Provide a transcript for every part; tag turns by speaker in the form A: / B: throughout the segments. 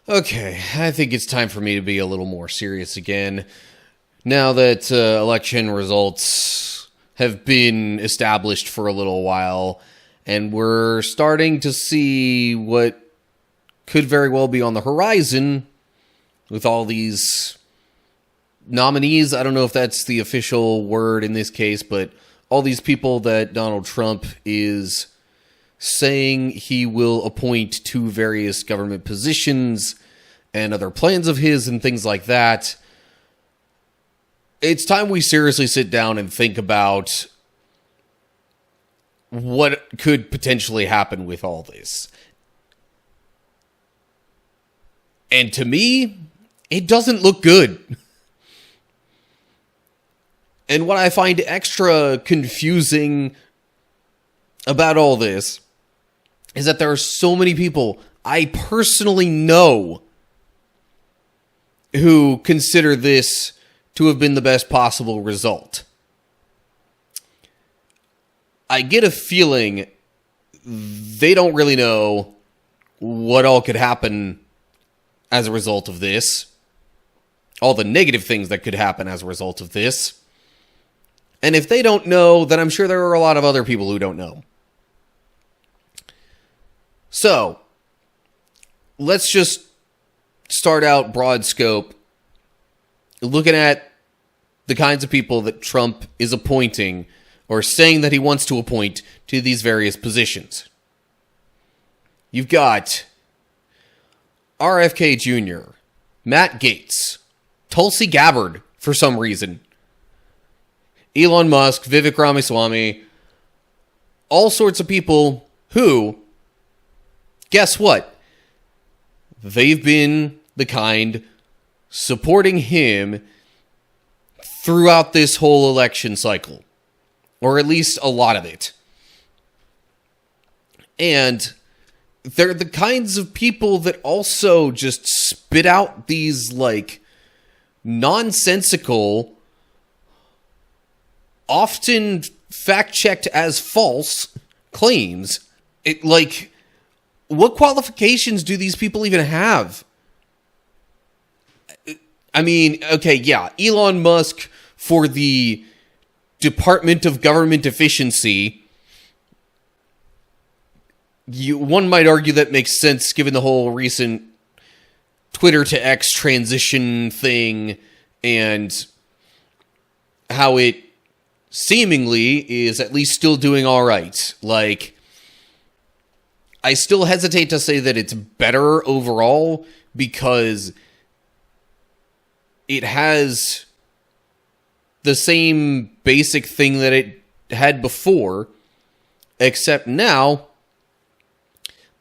A: Okay, I think it's time for me to be a little more serious again. Now that election results have been established for a little while, and we're starting to see what could very well be on the horizon with all these nominees. I don't know if that's the official word in this case, but all these people that Donald Trump is saying he will appoint to various government positions and other plans of his and things like that. It's time we seriously sit down and think about what could potentially happen with all this. And to me, it doesn't look good. And what I find extra confusing about all this is that there are so many people I personally know who consider this to have been the best possible result. I get a feeling they don't really know what all could happen as a result of this. All the negative things that could happen as a result of this. And if they don't know, then I'm sure there are a lot of other people who don't know. So, let's just start out broad scope, looking at the kinds of people that Trump is appointing or saying that he wants to appoint to these various positions. You've got RFK Jr., Matt Gaetz, Tulsi Gabbard for some reason, Elon Musk, Vivek Ramaswamy, all sorts of people who, guess what? They've been the kind supporting him throughout this whole election cycle. Or at least a lot of it. And they're the kinds of people that also just spit out these, nonsensical, often fact-checked as false claims. What qualifications do these people even have? I mean, okay, yeah, Elon Musk for the Department of Government Efficiency. One might argue that makes sense given the whole recent Twitter to X transition thing and how it seemingly is at least still doing all right. I still hesitate to say that it's better overall because it has the same basic thing that it had before, except now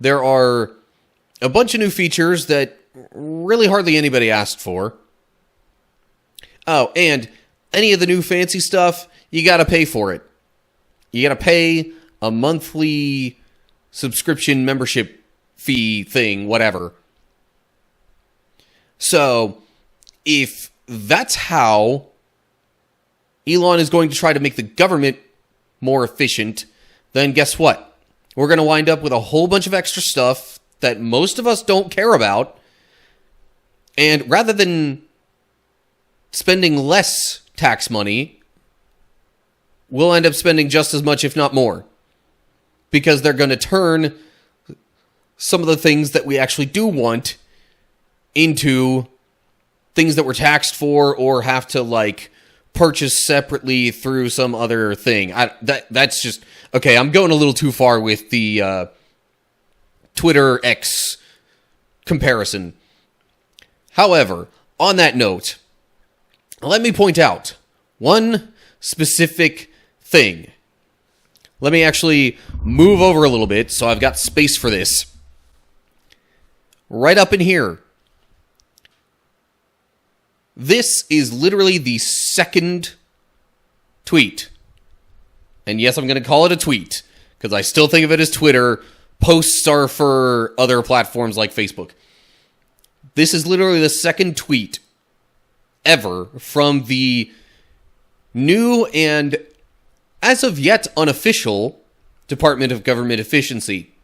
A: there are a bunch of new features that really hardly anybody asked for. Oh, and any of the new fancy stuff, you gotta pay for it. You gotta pay a monthly subscription membership fee thing, whatever. So, if that's how Elon is going to try to make the government more efficient, then guess what? We're going to wind up with a whole bunch of extra stuff that most of us don't care about. And rather than spending less tax money, we'll end up spending just as much, if not more. Because they're going to turn some of the things that we actually do want into things that we're taxed for or have to, purchase separately through some other thing. That's just... Okay, I'm going a little too far with the Twitter X comparison. However, on that note, let me point out one specific thing. Let me actually move over a little bit so I've got space for this. Right up in here. This is literally the second tweet. And yes, I'm going to call it a tweet, because I still think of it as Twitter. Posts are for other platforms like Facebook. This is literally the second tweet ever from the new and, as of yet, unofficial Department of Government Efficiency.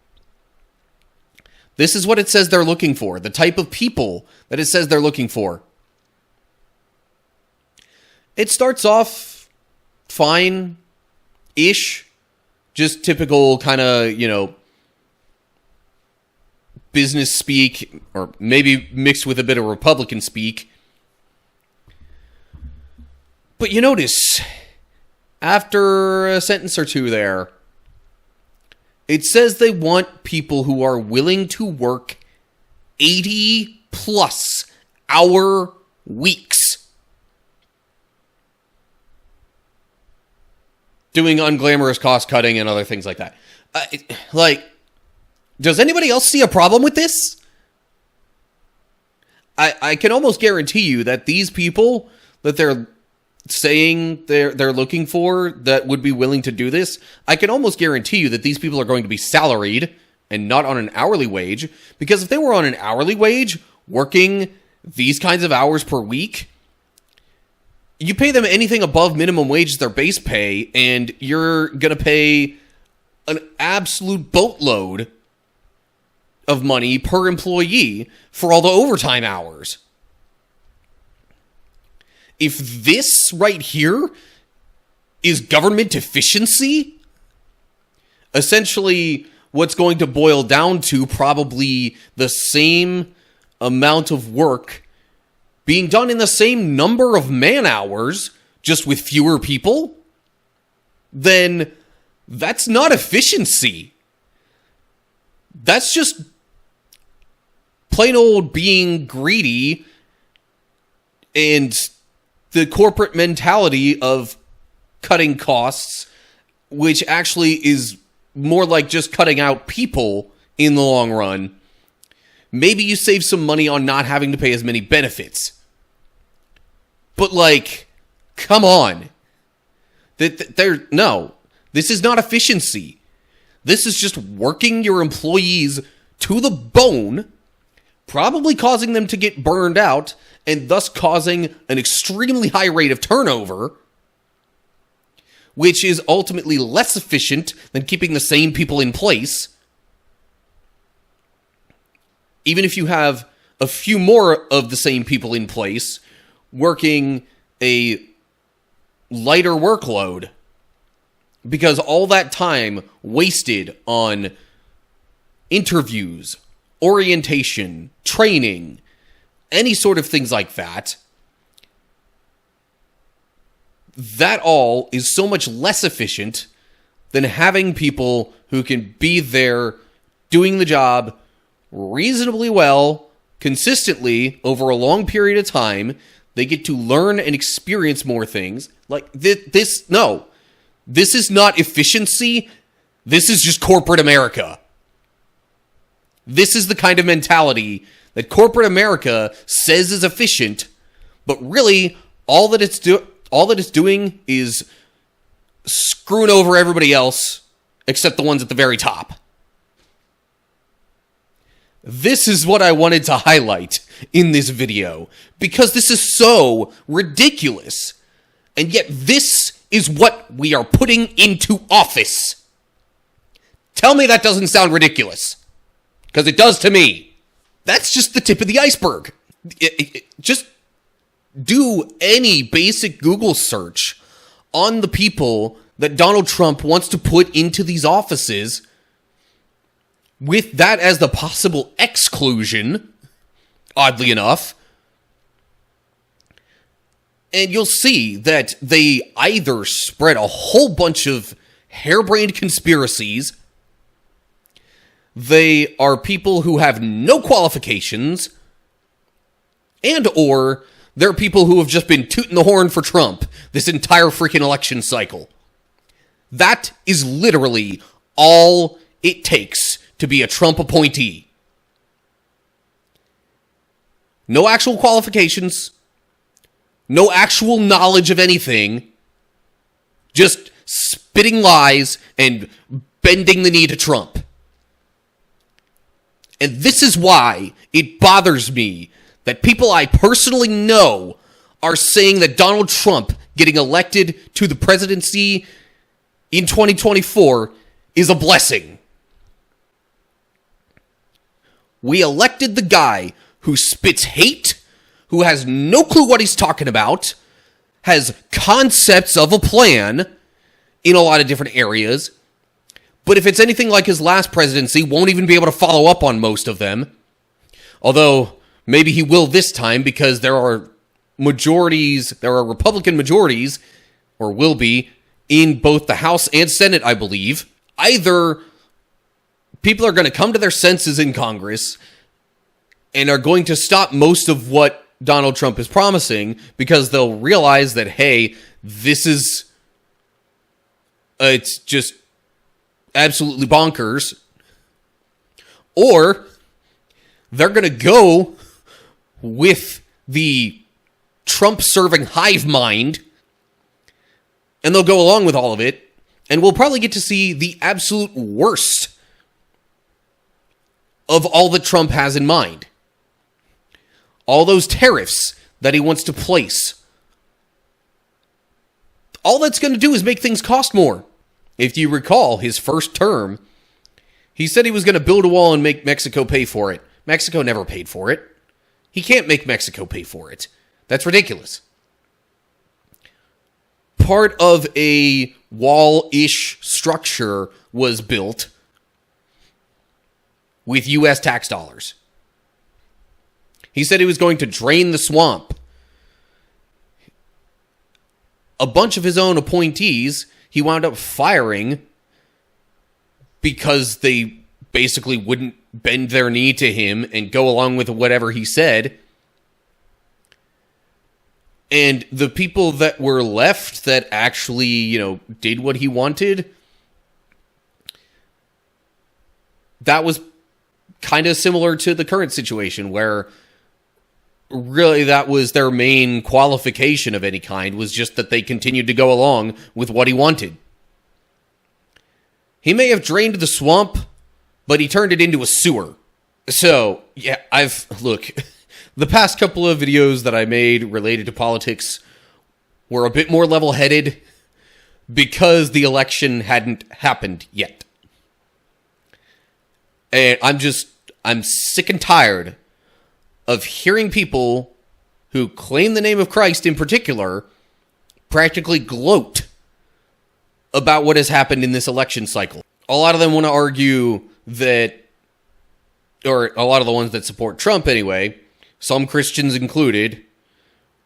A: This is what it says they're looking for, the type of people that it says they're looking for. It starts off fine-ish, just typical kind of, business speak, or maybe mixed with a bit of Republican speak. But you notice, after a sentence or two there, it says they want people who are willing to work 80-plus hour weeks. Doing unglamorous cost cutting and other things like that. Does anybody else see a problem with this? I can almost guarantee you that these people that they're saying they're looking for that would be willing to do this, I can almost guarantee you that these people are going to be salaried and not on an hourly wage. Because if they were on an hourly wage, working these kinds of hours per week, you pay them anything above minimum wage as their base pay, and you're going to pay an absolute boatload of money per employee for all the overtime hours. If this right here is government efficiency, essentially what's going to boil down to probably the same amount of work being done in the same number of man hours, just with fewer people, then that's not efficiency. That's just plain old being greedy and the corporate mentality of cutting costs, which actually is more like just cutting out people in the long run. Maybe you save some money on not having to pay as many benefits. But come on. No, this is not efficiency. This is just working your employees to the bone, probably causing them to get burned out, and thus causing an extremely high rate of turnover, which is ultimately less efficient than keeping the same people in place. Even if you have a few more of the same people in place, working a lighter workload, because all that time wasted on interviews, orientation, training, any sort of things like that, that all is so much less efficient than having people who can be there doing the job reasonably well, consistently, over a long period of time. They get to learn and experience more things. This is not efficiency. This is just corporate America. This is the kind of mentality that corporate America says is efficient, but really all that it's doing is screwing over everybody else except the ones at the very top. This is what I wanted to highlight in this video, because this is so ridiculous. And yet this is what we are putting into office. Tell me that doesn't sound ridiculous, because it does to me. That's just the tip of the iceberg. Just do any basic Google search on the people that Donald Trump wants to put into these offices, with that as the possible exclusion, oddly enough, and you'll see that they either spread a whole bunch of harebrained conspiracies, they are people who have no qualifications, and or they're people who have just been tooting the horn for Trump this entire freaking election cycle. That is literally all it takes to be a Trump appointee. No actual qualifications, no actual knowledge of anything, just spitting lies and bending the knee to Trump. And this is why it bothers me that people I personally know are saying that Donald Trump getting elected to the presidency in 2024 is a blessing. We elected the guy who spits hate, who has no clue what he's talking about, has concepts of a plan in a lot of different areas, but if it's anything like his last presidency, won't even be able to follow up on most of them. Although, maybe he will this time, because there are Republican majorities, or will be, in both the House and Senate, I believe. Either people are going to come to their senses in Congress and are going to stop most of what Donald Trump is promising, because they'll realize that, hey, this is, it's just absolutely bonkers. Or they're going to go with the Trump-serving hive mind, and they'll go along with all of it, and we'll probably get to see the absolute worst of all that Trump has in mind. All those tariffs that he wants to place. All that's going to do is make things cost more. If you recall, his first term, he said he was going to build a wall and make Mexico pay for it. Mexico never paid for it. He can't make Mexico pay for it. That's ridiculous. Part of a wall-ish structure was built with U.S. tax dollars. He said he was going to drain the swamp. A bunch of his own appointees he wound up firing because they basically wouldn't bend their knee to him and go along with whatever he said. And the people that were left that actually, did what he wanted, that was kind of similar to the current situation, where really that was their main qualification of any kind, was just that they continued to go along with what he wanted. He may have drained the swamp, but he turned it into a sewer. So, yeah, look, the past couple of videos that I made related to politics were a bit more level-headed because the election hadn't happened yet. And I'm sick and tired of hearing people who claim the name of Christ in particular practically gloat about what has happened in this election cycle. A lot of them want to argue that, or a lot of the ones that support Trump anyway, some Christians included,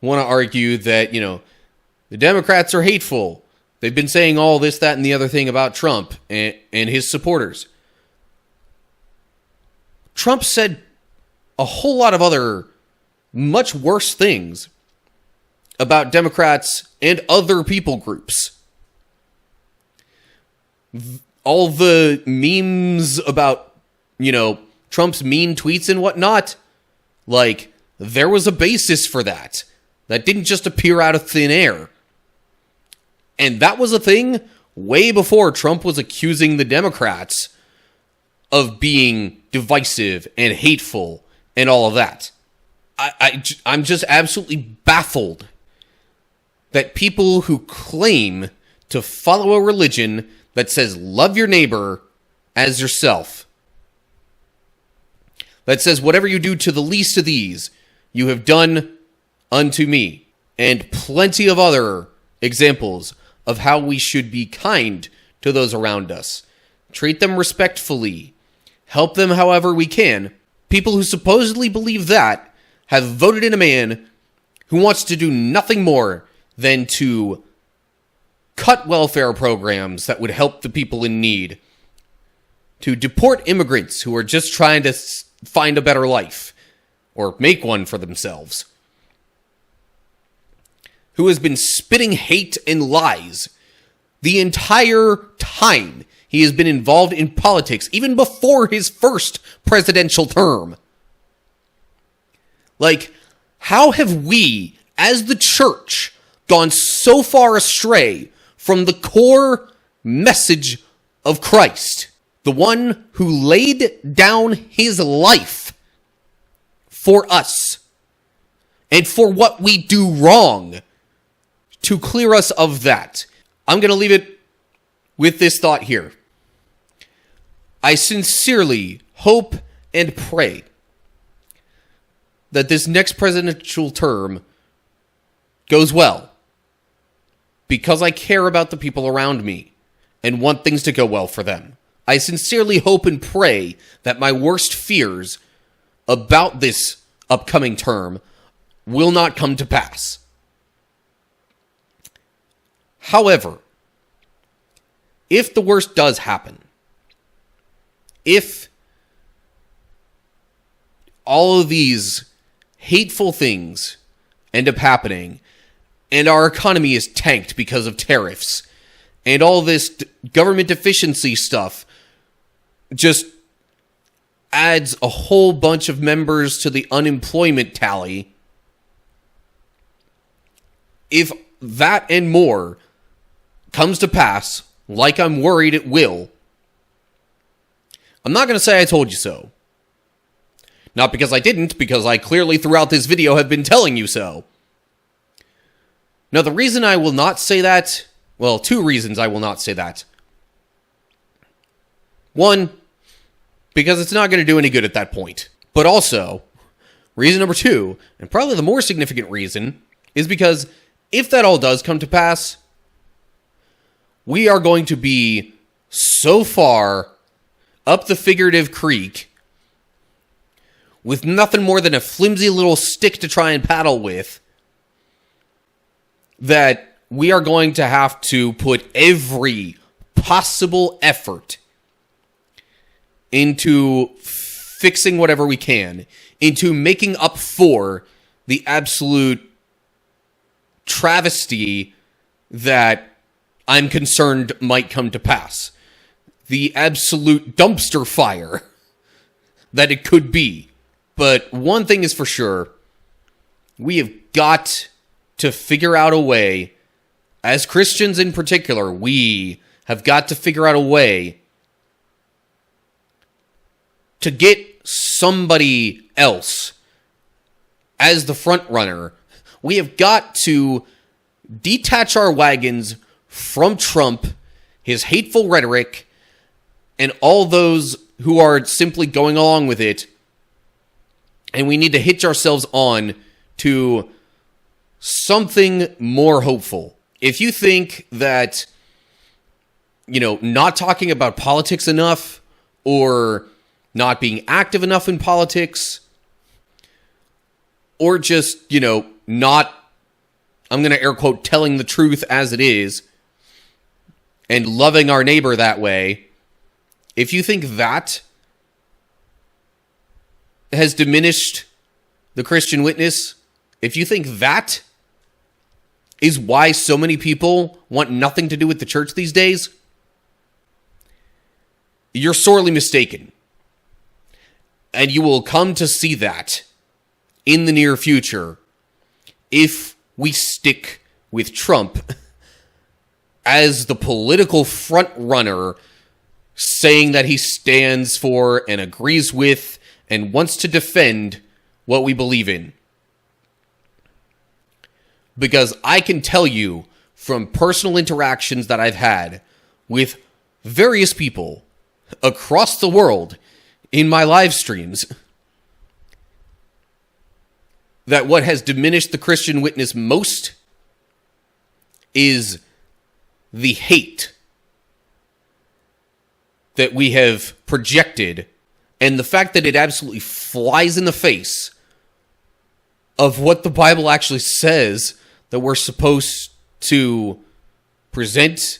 A: want to argue that, the Democrats are hateful. They've been saying all this, that, and the other thing about Trump and his supporters. Trump said a whole lot of other much worse things about Democrats and other people groups. All the memes about, Trump's mean tweets and whatnot, like, there was a basis for that. That didn't just appear out of thin air. And that was a thing way before Trump was accusing the Democrats of being divisive and hateful and all of that. I'm just absolutely baffled that people who claim to follow a religion that says love your neighbor as yourself, that says whatever you do to the least of these, you have done unto me, and plenty of other examples of how we should be kind to those around us, treat them respectfully, help them however we can. People who supposedly believe that have voted in a man who wants to do nothing more than to cut welfare programs that would help the people in need, to deport immigrants who are just trying to find a better life or make one for themselves, who has been spitting hate and lies the entire time he has been involved in politics, even before his first presidential term. Like, how have we, as the church, gone so far astray from the core message of Christ, the one who laid down his life for us and for what we do wrong, to clear us of that? I'm going to leave it with this thought here. I sincerely hope and pray that this next presidential term goes well, because I care about the people around me and want things to go well for them. I sincerely hope and pray that my worst fears about this upcoming term will not come to pass. However, if the worst does happen, if all of these hateful things end up happening, and our economy is tanked because of tariffs, and all this government efficiency stuff just adds a whole bunch of members to the unemployment tally, if that and more comes to pass, like I'm worried it will, I'm not going to say I told you so. Not because I didn't, because I clearly throughout this video have been telling you so. Now, the reason I will not say that, well, two reasons I will not say that. One, because it's not going to do any good at that point. But also, reason number two, and probably the more significant reason, is because if that all does come to pass, we are going to be so far up the figurative creek with nothing more than a flimsy little stick to try and paddle with, that we are going to have to put every possible effort into fixing whatever we can, into making up for the absolute travesty that I'm concerned might come to pass. The absolute dumpster fire that it could be. But one thing is for sure, we have got to figure out a way, as Christians in particular, we have got to figure out a way to get somebody else as the front runner. We have got to detach our wagons from Trump, his hateful rhetoric, and all those who are simply going along with it. And we need to hitch ourselves on to something more hopeful. If you think that, not talking about politics enough, or not being active enough in politics, or just, not, I'm going to air quote, telling the truth as it is, and loving our neighbor that way, if you think that has diminished the Christian witness, if you think that is why so many people want nothing to do with the church these days, you're sorely mistaken. And you will come to see that in the near future if we stick with Trump as the political front runner, saying that he stands for and agrees with and wants to defend what we believe in. Because I can tell you from personal interactions that I've had with various people across the world in my live streams, that what has diminished the Christian witness most is the hate that we have projected, and the fact that it absolutely flies in the face of what the Bible actually says that we're supposed to present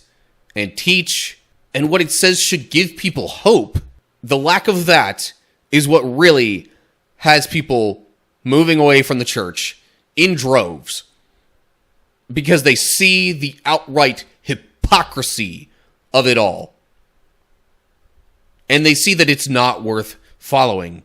A: and teach, and what it says should give people hope. The lack of that is what really has people moving away from the church in droves, because they see the outright hypocrisy of it all. And they see that it's not worth following.